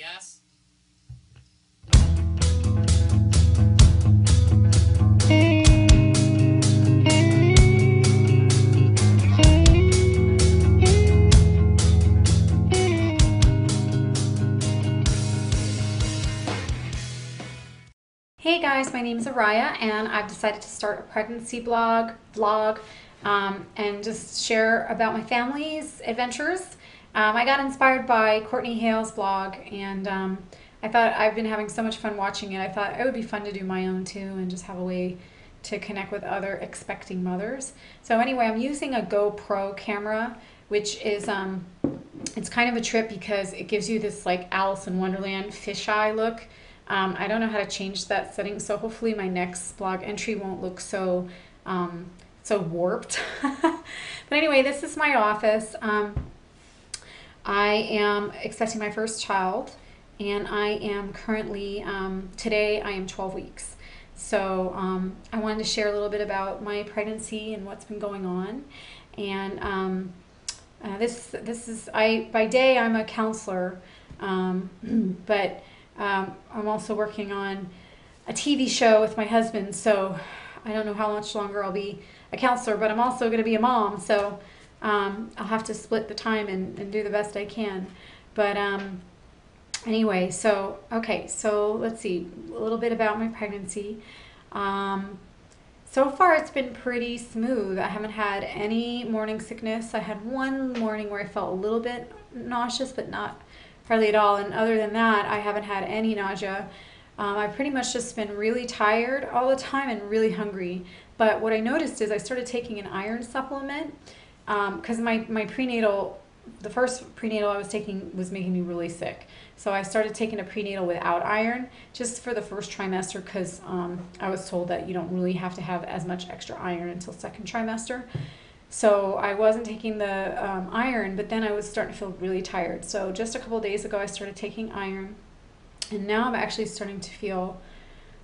Yes. Hey guys, my name is Araya, and I've decided to start a pregnancy vlog, and just share about my family's adventures. I got inspired by Courtney Hale's blog, and I thought I've been having so much fun watching it. I thought it would be fun to do my own too, and just have a way to connect with other expecting mothers. So anyway, I'm using a GoPro camera, which is it's kind of a trip because it gives you this like Alice in Wonderland fisheye look. I don't know how to change that setting, so hopefully my next blog entry won't look so warped. But anyway, this is my office. I am expecting my first child, and I am currently today I am 12 weeks. So I wanted to share a little bit about my pregnancy and what's been going on. And this is I by day I'm a counselor, but I'm also working on a TV show with my husband, so I don't know how much longer I'll be a counselor, but I'm also going to be a mom, so I'll have to split the time and do the best I can. But anyway, so okay, so let's see a little bit about my pregnancy. So far, it's been pretty smooth. I haven't had any morning sickness. I had one morning where I felt a little bit nauseous, but not hardly at all. And other than that, I haven't had any nausea. I've pretty much just been really tired all the time and really hungry. But what I noticed is I started taking an iron supplement because my prenatal, the first prenatal I was taking was making me really sick. So I started taking a prenatal without iron just for the first trimester because I was told that you don't really have to have as much extra iron until second trimester. So I wasn't taking the iron, but then I was starting to feel really tired. So just a couple of days ago, I started taking iron, and now I'm actually starting to feel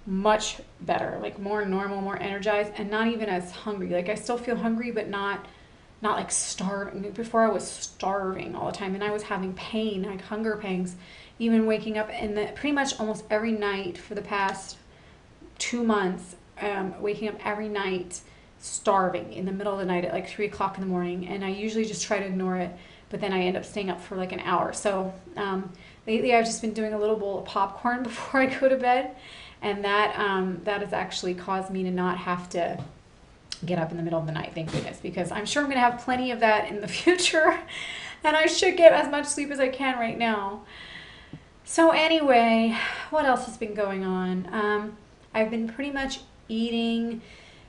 much better, like more normal, more energized, and not even as hungry. Like I still feel hungry, but not like starving. Before I was starving all the time, and I was having pain, like hunger pangs, even waking up and pretty much almost every night for the past 2 months, waking up every night starving in the middle of the night at like 3 o'clock in the morning, and I usually just try to ignore it, but then I end up staying up for like an hour. So lately I've just been doing a little bowl of popcorn before I go to bed, and that has actually caused me to not have to get up in the middle of the night, thank goodness, because I'm sure I'm going to have plenty of that in the future, and I should get as much sleep as I can right now. So anyway, what else has been going on? I've been pretty much eating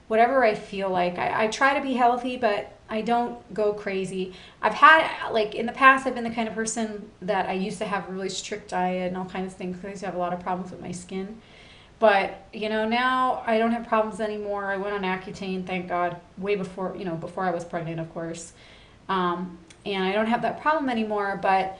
whatever I feel like. I try to be healthy, but I don't go crazy. I've had, like, in the past, I've been the kind of person that I used to have a really strict diet and all kinds of things because I used to have a lot of problems with my skin. But, now I don't have problems anymore. I went on Accutane, thank God, way before, before I was pregnant, of course. And I don't have that problem anymore, but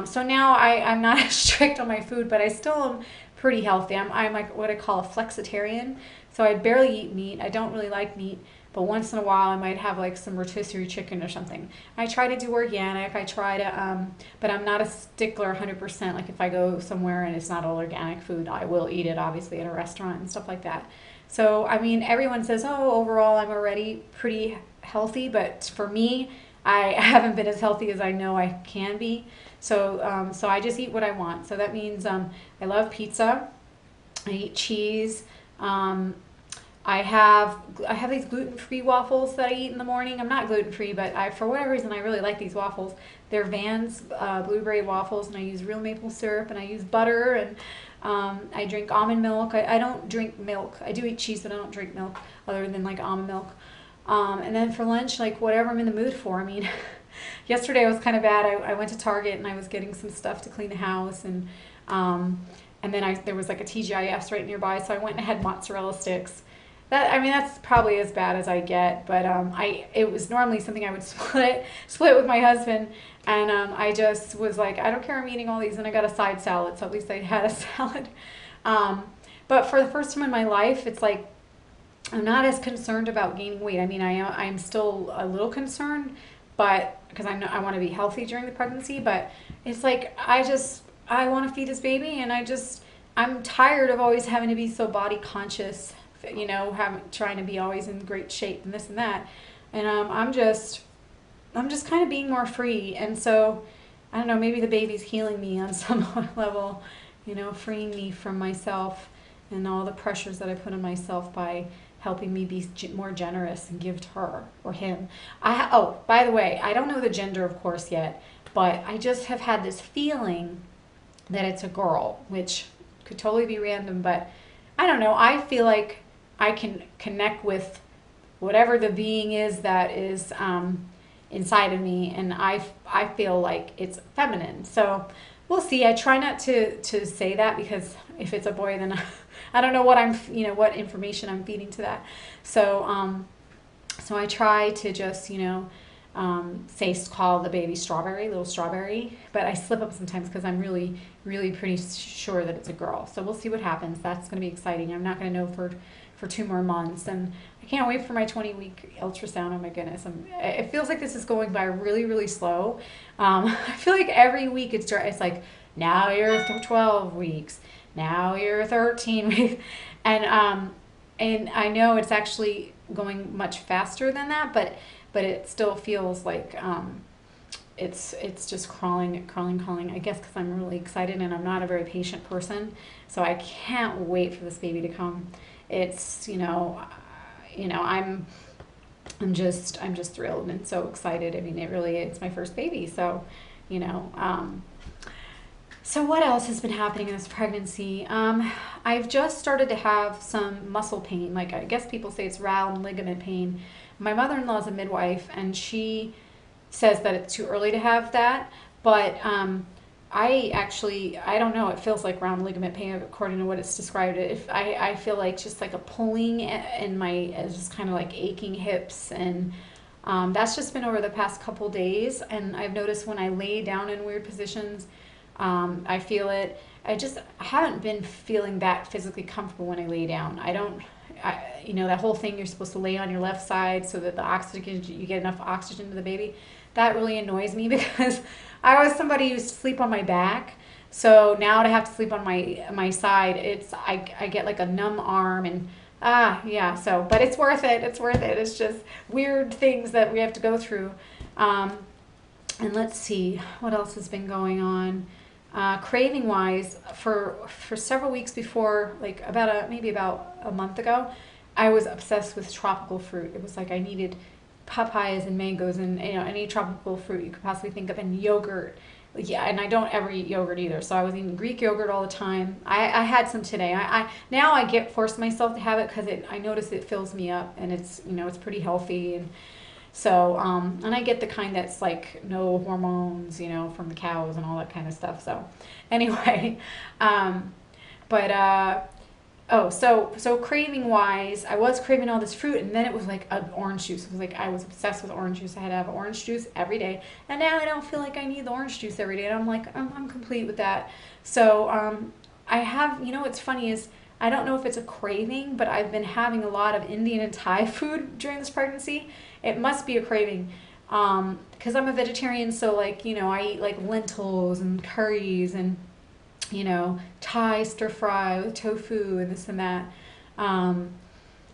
so now I'm not as strict on my food, but I still am pretty healthy. I'm like what I call a flexitarian. So I barely eat meat. I don't really like meat, but once in a while I might have like some rotisserie chicken or something. I try to do organic. I try to, but I'm not a stickler 100%. Like if I go somewhere and it's not all organic food, I will eat it obviously at a restaurant and stuff like that. So, I mean, everyone says, oh, overall I'm already pretty healthy, but for me, I haven't been as healthy as I know I can be. So I just eat what I want. So that means I love pizza. I eat cheese. Um, I have these gluten-free waffles that I eat in the morning. I'm not gluten-free, but for whatever reason I really like these waffles. They're Vans blueberry waffles, and I use real maple syrup, and I use butter, and I drink almond milk. I don't drink milk. I do eat cheese, but I don't drink milk other than like almond milk. And then for lunch, like whatever I'm in the mood for. I mean, yesterday was kind of bad. I went to Target and I was getting some stuff to clean the house, and then there was like a TGIFs right nearby, so I went and had mozzarella sticks. That's probably as bad as I get, but it was normally something I would split with my husband, and I just was like, I don't care, I'm eating all these, and I got a side salad, so at least I had a salad. But for the first time in my life, it's like I'm not as concerned about gaining weight. I mean, I'm still a little concerned, but because I want to be healthy during the pregnancy, but it's like I want to feed this baby, and I'm tired of always having to be so body conscious, trying to be always in great shape and this and that. And I'm just kind of being more free. And so, I don't know, maybe the baby's healing me on some level, freeing me from myself and all the pressures that I put on myself by helping me be more generous and give to her or him. Oh, by the way, I don't know the gender, of course, yet, but I just have had this feeling that it's a girl, which could totally be random, but I don't know. I feel like I can connect with whatever the being is that is inside of me, and I feel like it's feminine. So we'll see. I try not to say that, because if it's a boy, then I don't know what what information I'm feeding to that. So so I try to just call the baby Strawberry, little Strawberry, but I slip up sometimes because I'm really pretty sure that it's a girl. So we'll see what happens. That's going to be exciting. I'm not going to know for 2 more months, and I can't wait for my 20-week ultrasound. Oh my goodness. It feels like this is going by really slow. I feel like every week it's like, now you're 12 weeks, now you're 13 weeks, and I know it's actually going much faster than that, but it still feels like it's just crawling. I guess because I'm really excited, and I'm not a very patient person, so I can't wait for this baby to come. It's I'm just thrilled and so excited. I mean, it's my first baby, so so what else has been happening in this pregnancy? I've just started to have some muscle pain. Like, I guess people say it's round ligament pain. My mother-in-law is a midwife, and she says that it's too early to have that. But I don't know. It feels like round ligament pain according to what it's described. I feel like just like a pulling in my, just kind of like aching hips, and that's just been over the past couple days. And I've noticed when I lay down in weird positions, I feel it. I haven't been feeling that physically comfortable when I lay down. That whole thing, you're supposed to lay on your left side so that you get enough oxygen to the baby. That really annoys me, because I was somebody who used to sleep on my back. So now to have to sleep on my side, I get like a numb arm, and yeah. So, but it's worth it. It's worth it. It's just weird things that we have to go through. And let's see what else has been going on. Craving wise, for several weeks before, like maybe about a month ago, I was obsessed with tropical fruit. It was like I needed papayas and mangoes and any tropical fruit you could possibly think of, and yogurt. Yeah, and I don't ever eat yogurt either, so I was eating Greek yogurt all the time. I had some today. Now I force myself to have it, because I notice it fills me up, and it's it's pretty healthy. And so, and I get the kind that's like no hormones, from the cows and all that kind of stuff. So anyway, so craving wise, I was craving all this fruit, and then it was like an orange juice. It was like I was obsessed with orange juice. I had to have orange juice every day, and now I don't feel like I need the orange juice every day. And I'm like, I'm complete with that. So I have, what's funny is, I don't know if it's a craving, but I've been having a lot of Indian and Thai food during this pregnancy. It must be a craving, because I'm a vegetarian, so like, I eat like lentils and curries and, Thai stir fry with tofu and this and that.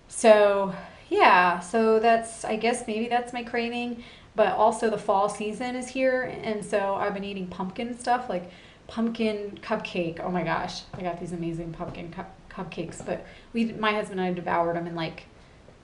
So yeah, so I guess maybe that's my craving, but also the fall season is here, and so I've been eating pumpkin stuff, like pumpkin cupcake. Oh my gosh, I got these amazing pumpkin cupcakes, but my husband and I devoured them in like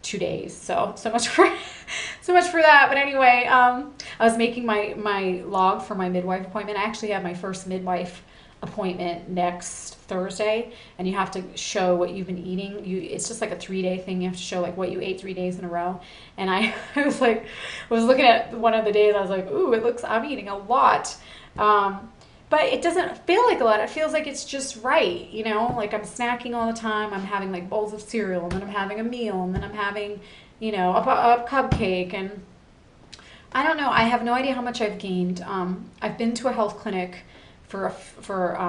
2 days. So much for that. But anyway, I was making my log for my midwife appointment. I actually have my first midwife appointment next Thursday, and you have to show what you've been eating. It's just like a 3-day thing. You have to show like what you ate 3 days in a row. And I was looking at one of the days. I was like, ooh, I'm eating a lot. But it doesn't feel like a lot. It feels like it's just right, like I'm snacking all the time. I'm having like bowls of cereal, and then I'm having a meal, and then I'm having, a cupcake. And I don't know. I have no idea how much I've gained. I've been to a health clinic for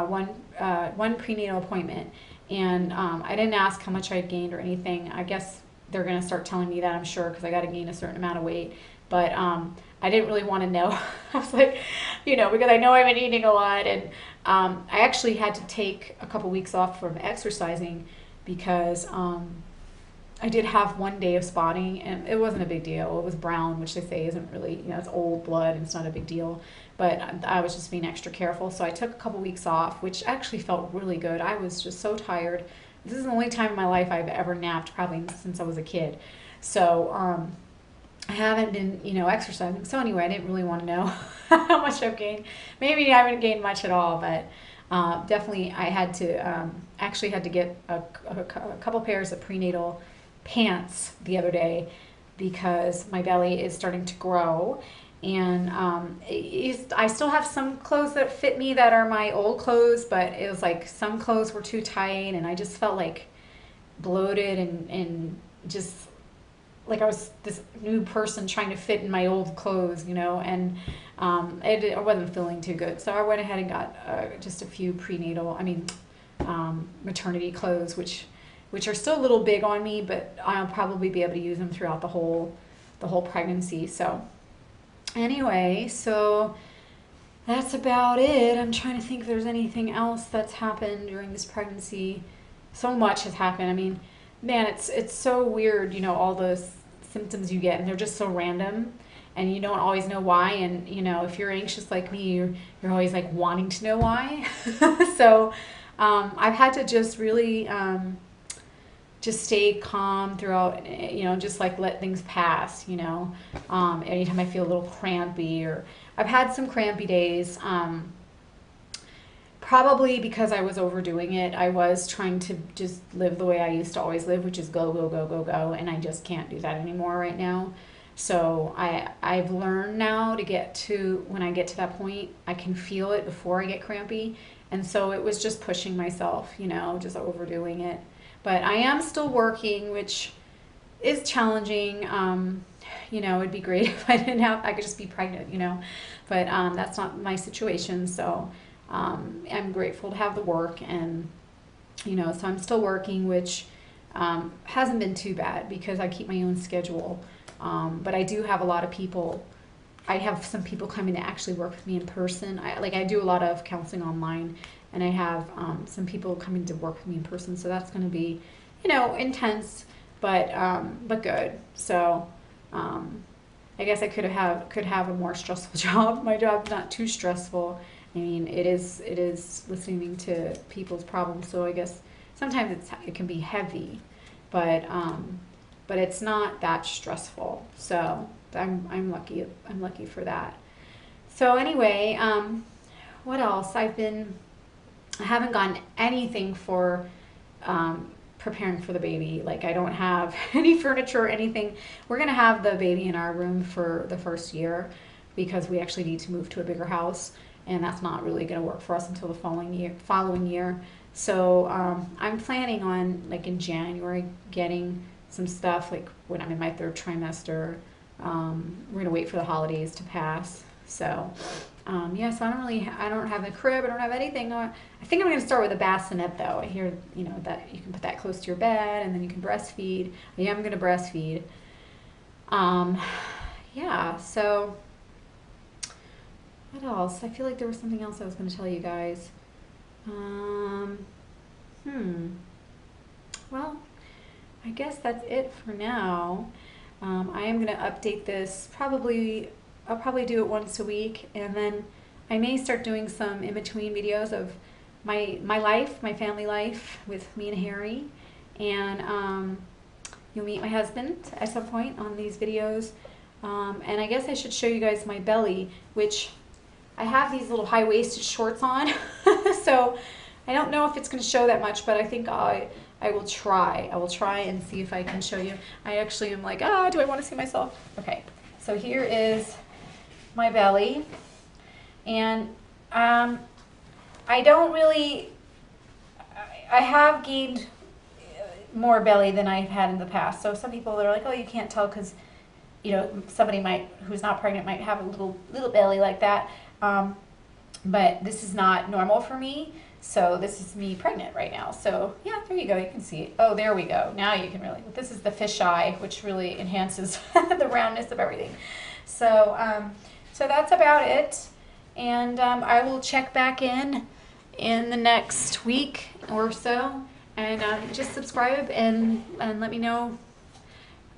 one prenatal appointment, and I didn't ask how much I had gained or anything. I guess they're going to start telling me that, I'm sure, because I got to gain a certain amount of weight. But I didn't really want to know. I was like, because I know I've been eating a lot, and I actually had to take a couple weeks off from exercising because I did have one day of spotting, and it wasn't a big deal. It was brown, which they say isn't really, it's old blood and it's not a big deal. But I was just being extra careful. So I took a couple weeks off, which actually felt really good. I was just so tired. This is the only time in my life I've ever napped, probably since I was a kid. So I haven't been, exercising. So anyway, I didn't really want to know how much I've gained. Maybe I haven't gained much at all, but definitely I had to, actually had to get a couple pairs of prenatal pants the other day because my belly is starting to grow. And I still have some clothes that fit me that are my old clothes, but it was like some clothes were too tight, and I just felt like bloated and just like I was this new person trying to fit in my old clothes, and I wasn't feeling too good. So I went ahead and got just a few maternity clothes, which are still a little big on me, but I'll probably be able to use them throughout the whole pregnancy. So anyway, so that's about it. I'm trying to think if there's anything else that's happened during this pregnancy. So much has happened. I mean, man, it's so weird, all those symptoms you get, and they're just so random, and you don't always know why. And if you're anxious like me, you're always like wanting to know why. So I've had to just really just stay calm throughout, just like let things pass, anytime I feel a little crampy, or I've had some crampy days, probably because I was overdoing it. I was trying to just live the way I used to always live, which is go, go, go, go, go, and I just can't do that anymore right now. So I've learned now to when I get to that point, I can feel it before I get crampy, and so it was just pushing myself, just overdoing it. But I am still working, which is challenging. It'd be great if I could just be pregnant, but that's not my situation. So I'm grateful to have the work, and, so I'm still working, which hasn't been too bad because I keep my own schedule. But I do have a lot of people. I have some people coming to actually work with me in person. I do a lot of counseling online, and I have some people coming to work with me in person. So that's going to be, intense, but good. So I guess I could have a more stressful job. My job's not too stressful. I mean, it is listening to people's problems. So I guess sometimes it can be heavy, but it's not that stressful. So I'm lucky. I'm lucky for that. So anyway, what else? I haven't gotten anything for preparing for the baby. Like, I don't have any furniture or anything. We're gonna have the baby in our room for the first year because we actually need to move to a bigger house, and that's not really gonna work for us until the following year. So I'm planning on, like, in January getting some stuff, like when I'm in my 3rd trimester. We're gonna wait for the holidays to pass. So so I don't have a crib. I don't have anything. I think I'm gonna start with a bassinet, though. I hear that you can put that close to your bed, and then you can breastfeed. Yeah, I'm gonna breastfeed. So what else? I feel like there was something else I was gonna tell you guys. Well, I guess that's it for now. I am going to update this. I'll probably do it once a week, and then I may start doing some in-between videos of my life, my family life with me and Harry, and you'll meet my husband at some point on these videos. And I guess I should show you guys my belly, which I have these little high-waisted shorts on, so I don't know if it's going to show that much, but I think I will try. I will try and see if I can show you. I actually am like, do I want to see myself? Okay, so here is my belly, and I have gained more belly than I've had in the past. So some people are like, oh, you can't tell because, somebody who's not pregnant might have a little belly like that. But this is not normal for me. So this is me pregnant right now. So yeah, there you go. You can see it. Oh, there we go. Now you can really. This is the fisheye, which really enhances the roundness of everything. So so that's about it. And I will check back in in the next week or so. And just subscribe and let me know.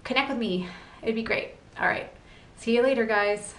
Connect with me. It'd be great. All right. See you later, guys.